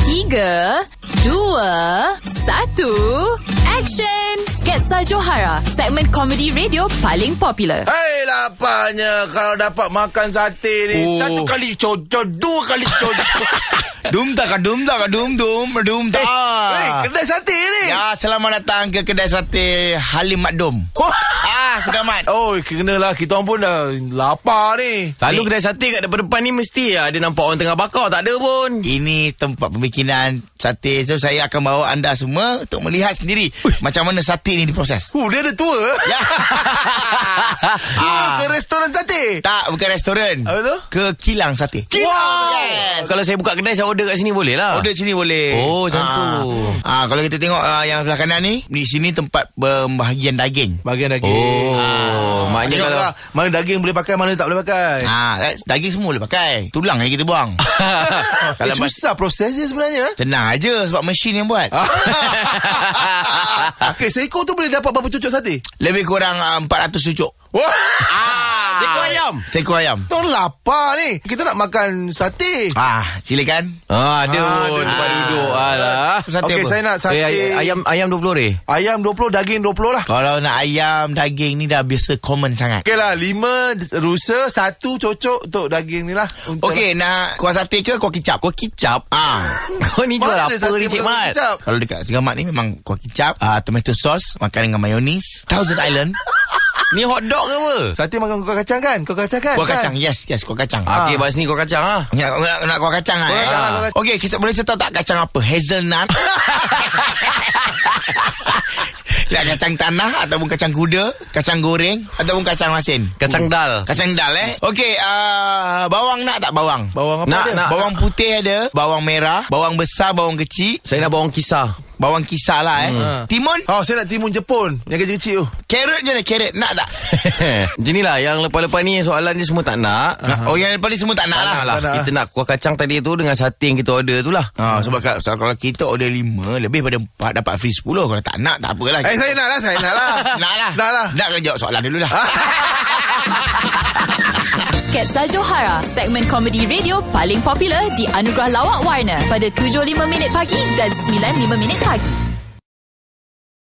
3, 2, 1, action! Sketsa Johara, segmen komedi radio paling popular. Hei, lapaknya kalau dapat makan sate ni. Satu kali cocok, dua kali cocok. Dum tak. Hei, kedai sate ni. Ya, selamat datang ke kedai sate Halim Makdum. Selamat. Oh, kenalah, kita orang pun dah lapar ni. Selalu kedai sate kat depan-depan ni mesti ada nampak orang tengah bakar. Tak ada pun. Ini tempat pembikinan sate. So, saya akan bawa anda semua untuk melihat sendiri macam mana sate ni diproses. Dia ada tour. Ya. Ke restoran sate? Tak, bukan restoran. Apa tu? Ke kilang sate. Kilang. Yes. Kalau saya buka kedai, saya order kat sini boleh lah. Order sini boleh. Oh, macam tu. Kalau kita tengok yang sebelah kanan ni, di sini tempat pembahagian daging. Bahagian daging. Maknanya kalau mana daging boleh pakai, mana tak boleh pakai. Daging semua boleh pakai. Tulang yang kita buang. Kalau susah prosesnya sebenarnya. Senang aja sebab mesin yang buat. Okey, seekor tu boleh dapat berapa cucuk sate? Lebih kurang 400 cucuk. Wah. Seekor ayam. Tuan lapar ni. Kita nak makan sate. Silakan. ada pun tempat duduk. Alah. Okey, saya nak sate. Ayam 20 ni. Ayam 20, daging 20 lah. Kalau nak ayam, daging ni dah biasa common sangat. Okey lah, 5 rusa, 1 cocok untuk daging ni lah. Okey, nak kuah sate ke kuah kicap? Kuah kicap? Kau ni jual Mana apa ni, Cik Mat? Kalau dekat Segamat ni memang kuah kicap, tomato sauce, makan dengan mayonis, Thousand Island. Ni hot dog ke apa? Sate makan kuah kacang kan? Kuah kacang kan? Kuah kacang, yes, kuah kacang. Okey, bahas ni kuah kacang lah. Nak kuah kacang lah. Okey, kita boleh tahu tak kacang apa? Hazelnut. Nak kacang tanah ataupun kacang kuda, kacang goreng ataupun kacang masin. Kacang dal. Kacang dal Okey, bawang nak tak bawang? Bawang apa ada? Bawang putih ada, bawang merah, bawang besar, bawang kecil. Saya nak bawang kisar. Bawang kisar lah Timun? Saya nak timun Jepun yang kecil-kecil tu. Carrot je carrot. Nak tak? Macam ni lah. Yang lepas-lepas ni soalan dia semua tak nak. Yang lepas ni semua tak nak lah. Kita nak kuah kacang tadi tu dengan sate yang kita order tu lah. Sebab kalau kita order 5, lebih pada 4 dapat free 10. Kalau tak nak, tak apalah. Saya nak lah. Nak lah. Nak kena jawab soalan dulu lah. Sketsa Johara, segmen komedi radio paling popular di Anugerah Lawak Warna pada 7.05 minit pagi dan 9.05 minit pagi.